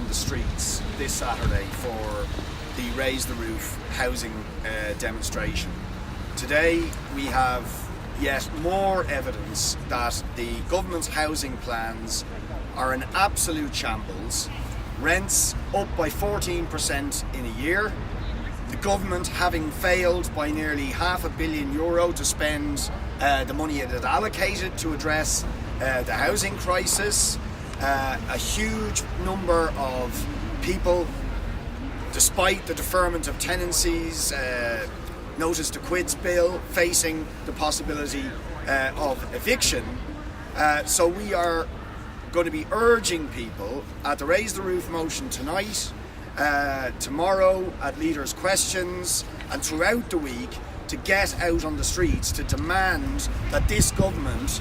the streets this Saturday for the Raise the Roof housing demonstration. Today we have yet more evidence that the government's housing plans are an absolute shambles. Rents up by 14% in a year. The government having failed by nearly €500 million to spend the money it had allocated to address the housing crisis. A huge number of people, despite the deferment of tenancies, notice to quits bill, facing the possibility of eviction. So we are going to be urging people at the Raise the Roof motion tonight, tomorrow at Leaders' Questions, and throughout the week to get out on the streets to demand that this government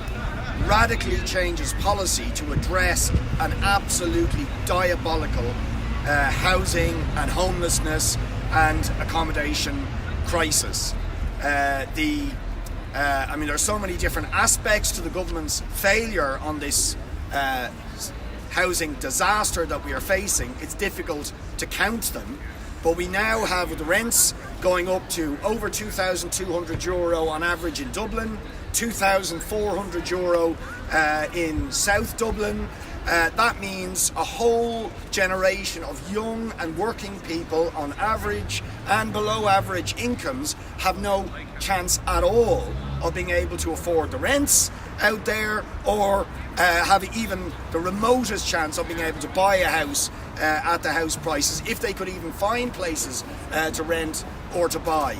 radically changes policy to address an absolutely diabolical housing and homelessness and accommodation crisis. I mean, there are so many different aspects to the government's failure on this housing disaster that we are facing. It's difficult to count them, but we now have the rents going up to over €2,200 on average in Dublin, €2,400 in South Dublin. That means a whole generation of young and working people on average and below average incomes have no chance at all of being able to afford the rents out there, or have even the remotest chance of being able to buy a house at the house prices, if they could even find places to rent or to buy.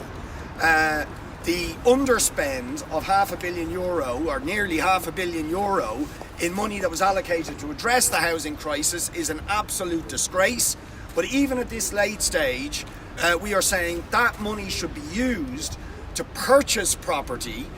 The underspend of €500 million, or nearly €500 million, in money that was allocated to address the housing crisis is an absolute disgrace. But even at this late stage, we are saying that money should be used to purchase property,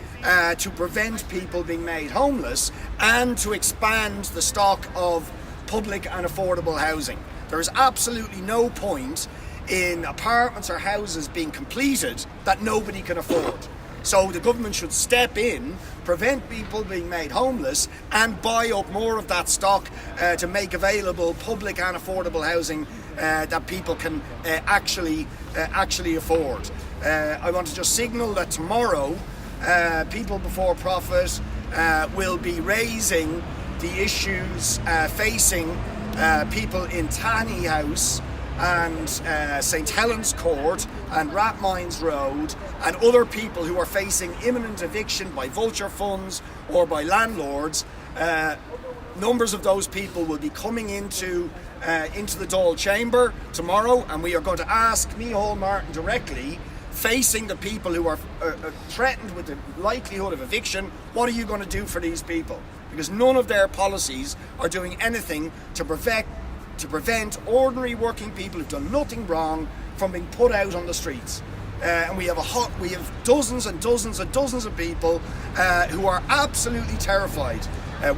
to prevent people being made homeless, and to expand the stock of public and affordable housing. There is absolutely no point in apartments or houses being completed that nobody can afford. So the government should step in, prevent people being made homeless, and buy up more of that stock to make available public and affordable housing that people can actually afford. I want to just signal that tomorrow People Before Profit will be raising the issues facing people in Tanney House and St Helens Court and Rathmines Road, and other people who are facing imminent eviction by vulture funds or by landlords. Numbers of those people will be coming into the Dáil chamber tomorrow, and we are going to ask Micheál Martin directly, facing the people who are threatened with the likelihood of eviction, what are you going to do for these people? Because none of their policies are doing anything to prevent ordinary working people who've done nothing wrong from being put out on the streets. And we have dozens and dozens and dozens of people who are absolutely terrified.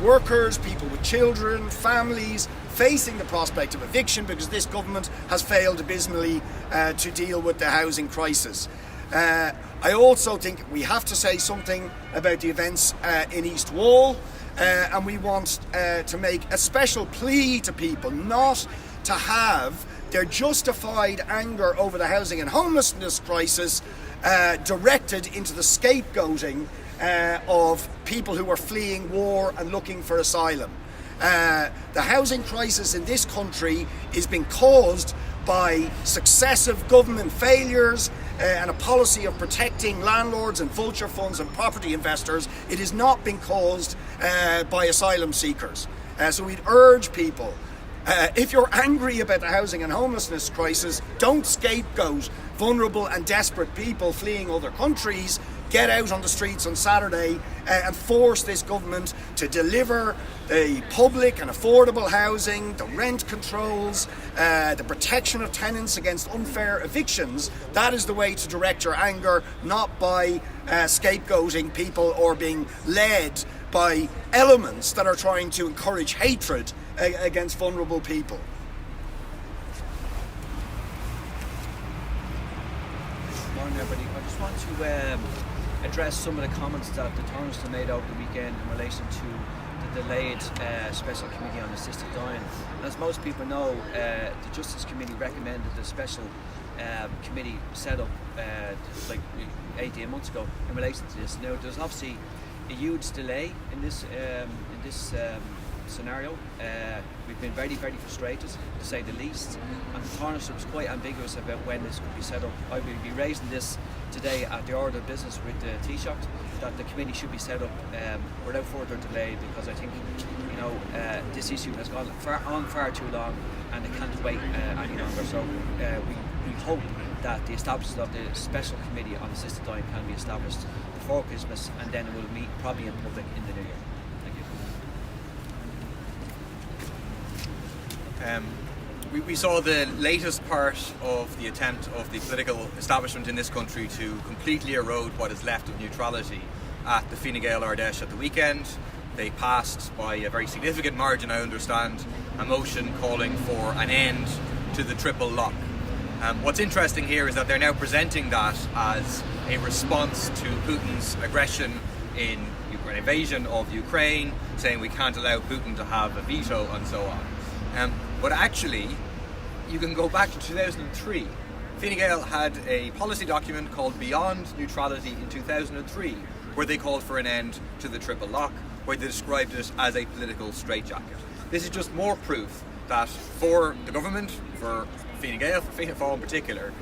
Workers, people with children, families, facing the prospect of eviction because this government has failed abysmally to deal with the housing crisis. I also think we have to say something about the events in East Wall, and we want to make a special plea to people not to have their justified anger over the housing and homelessness crisis directed into the scapegoating of people who are fleeing war and looking for asylum. The housing crisis in this country is being caused by successive government failures and a policy of protecting landlords and vulture funds and property investors. It is not being caused by asylum seekers. So we'd urge people, if you're angry about the housing and homelessness crisis, don't scapegoat vulnerable and desperate people fleeing other countries. Get out on the streets on Saturday and force this government to deliver the public and affordable housing, the rent controls, the protection of tenants against unfair evictions. That is the way to direct your anger, not by scapegoating people or being led by elements that are trying to encourage hatred against vulnerable people. Morning, everybody. I just want to address some of the comments that the Tánaiste made over the weekend in relation to the delayed special committee on assisted dying. And as most people know, the Justice Committee recommended the special committee set up like 18 months ago in relation to this. Now, there's obviously a huge delay in this scenario. We've been very, very frustrated, to say the least, and the Taoiseach was quite ambiguous about when this could be set up. I will be raising this today at the order of business with the Taoiseach, that the committee should be set up without further delay, because I think this issue has gone on far too long and it can't wait any longer. So we hope that the establishment of the special committee on assisted dying can be established before Christmas, and then it will meet probably in public in the new year. Thank you. We saw the latest part of the attempt of the political establishment in this country to completely erode what is left of neutrality at the Fine Gael Ardèche at the weekend. They passed by a very significant margin, I understand, a motion calling for an end to the triple lock. What's interesting here is that they're now presenting that as a response to Putin's aggression in Ukraine, invasion of Ukraine, saying we can't allow Putin to have a veto and so on. But actually, you can go back to 2003. Fine Gael had a policy document called Beyond Neutrality in 2003, where they called for an end to the triple lock, where they described it as a political straitjacket. This is just more proof that for the government, for Fine Gael, for Fianna Fáil in particular,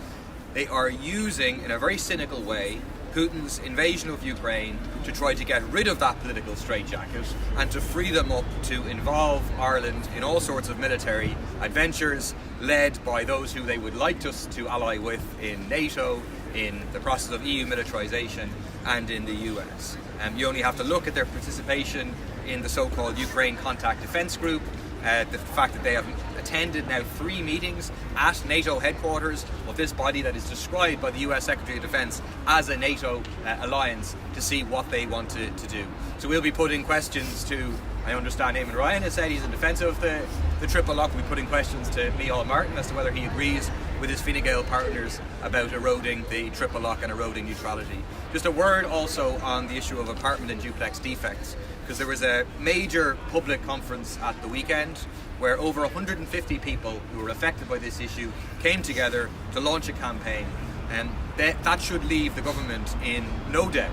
they are using, in a very cynical way, Putin's invasion of Ukraine to try to get rid of that political straitjacket and to free them up to involve Ireland in all sorts of military adventures led by those who they would like us to ally with in NATO, in the process of EU militarization, and in the US. You only have to look at their participation in the so-called Ukraine Contact Defense Group, the fact that they have attended now 3 meetings at NATO headquarters of this body that is described by the US Secretary of Defense as a NATO alliance, to see what they want to do. So we'll be putting questions to, I understand Eamon Ryan has said he's in defence of the triple lock. We'll be putting questions to Micheál Martin as to whether he agrees with his Fine Gael partners about eroding the triple lock and eroding neutrality. Just a word also on the issue of apartment and duplex defects, because there was a major public conference at the weekend where over 150 people who were affected by this issue came together to launch a campaign, and that should leave the government in no doubt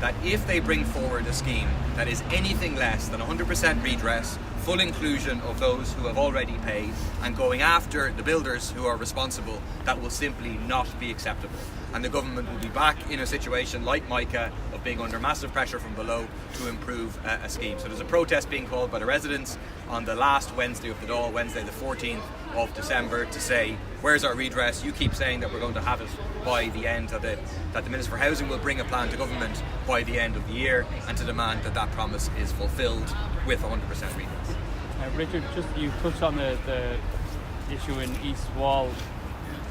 that if they bring forward a scheme that is anything less than 100% redress, full inclusion of those who have already paid, and going after the builders who are responsible, that will simply not be acceptable. And the government will be back in a situation like Micah of being under massive pressure from below to improve a scheme. So there's a protest being called by the residents on the last Wednesday of the Dáil, Wednesday the 14th of December, to say, where's our redress? You keep saying that we're going to have it by the end, that the Minister for Housing will bring a plan to government by the end of the year, and to demand that that promise is fulfilled with 100% redress. Richard, just you touched on the issue in East Wall.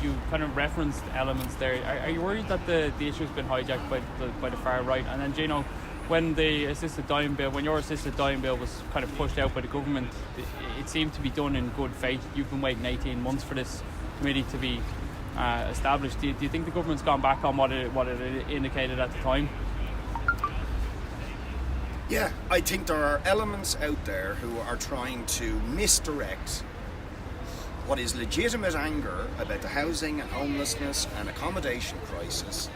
You kind of referenced elements there. Are you worried that the issue has been hijacked by the far right? And then, Gino, when your assisted dying bill was kind of pushed out by the government, it seemed to be done in good faith. You've been waiting 18 months for this committee to be established. Do you think the government's gone back on what it indicated at the time? Yeah, I think there are elements out there who are trying to misdirect what is legitimate anger about the housing and homelessness and accommodation crisis,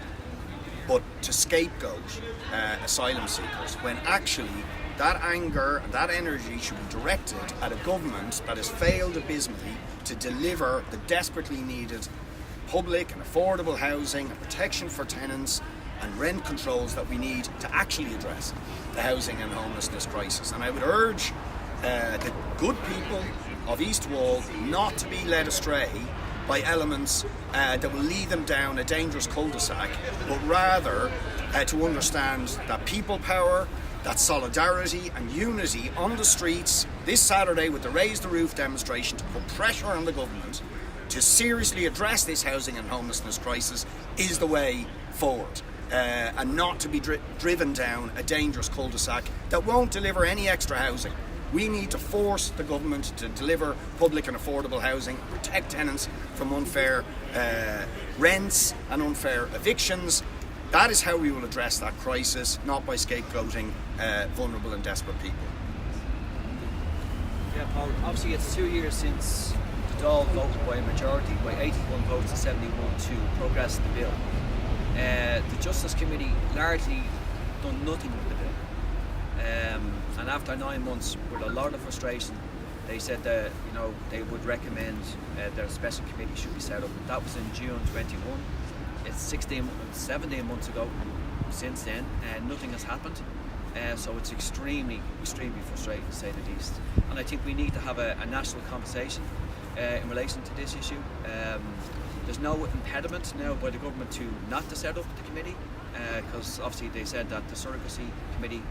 but to scapegoat asylum seekers, when actually that anger and that energy should be directed at a government that has failed abysmally to deliver the desperately needed public and affordable housing and protection for tenants and rent controls that we need to actually address the housing and homelessness crisis. And I would urge the good people of East Wall not to be led astray by elements that will lead them down a dangerous cul-de-sac, but rather to understand that people power, that solidarity and unity on the streets this Saturday with the Raise the Roof demonstration to put pressure on the government to seriously address this housing and homelessness crisis is the way forward. And not to be driven down a dangerous cul-de-sac that won't deliver any extra housing. We need to force the government to deliver public and affordable housing, protect tenants from unfair rents and unfair evictions. That is how we will address that crisis, not by scapegoating vulnerable and desperate people. Yeah, Paul, obviously it's 2 years since the Dáil voted by a majority, by 81 votes to 71 to progress the bill. The Justice Committee largely done nothing with the bill. And after 9 months, with a lot of frustration, they said that they would recommend that a special committee should be set up. That was in June 21. It's 17 months ago since then, and nothing has happened. So it's extremely frustrating to say the least. And I think we need to have a national conversation in relation to this issue. There's no impediment now by the government not to set up the committee, because obviously they said that the surrogacy committee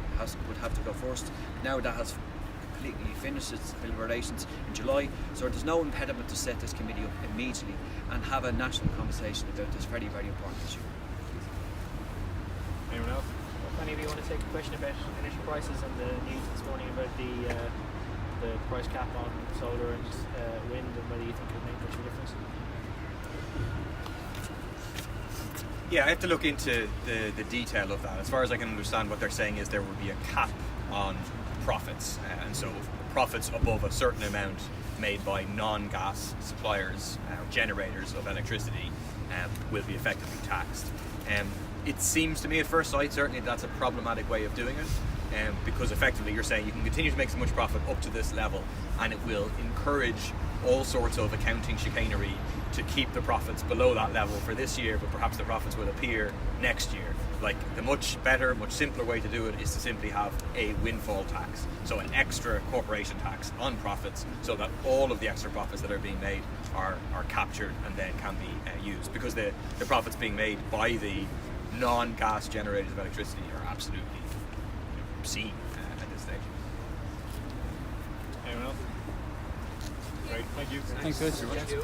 would have to go first. Now that has completely finished its deliberations in July, so there's no impediment to set this committee up immediately and have a national conversation about this very important issue. Anyone else? If any of you want to take a question about energy prices and the news this morning about the price cap on solar and wind, and whether you think it would make much of a difference? Yeah, I have to look into the detail of that. As far as I can understand, what they're saying is there will be a cap on profits, and so profits above a certain amount made by non-gas suppliers, generators of electricity, will be effectively taxed. It seems to me at first sight certainly that's a problematic way of doing it, because effectively you're saying you can continue to make so much profit up to this level, and it will encourage all sorts of accounting chicanery to keep the profits below that level for this year, but perhaps the profits will appear next year. Like, the much better, much simpler way to do it is to simply have a windfall tax, so an extra corporation tax on profits, so that all of the extra profits that are being made are captured and then can be used, because the profits being made by the non-gas generators of electricity are absolutely obscene at this stage. Anyone else? Great, thank you. Thanks, guys. Thank you.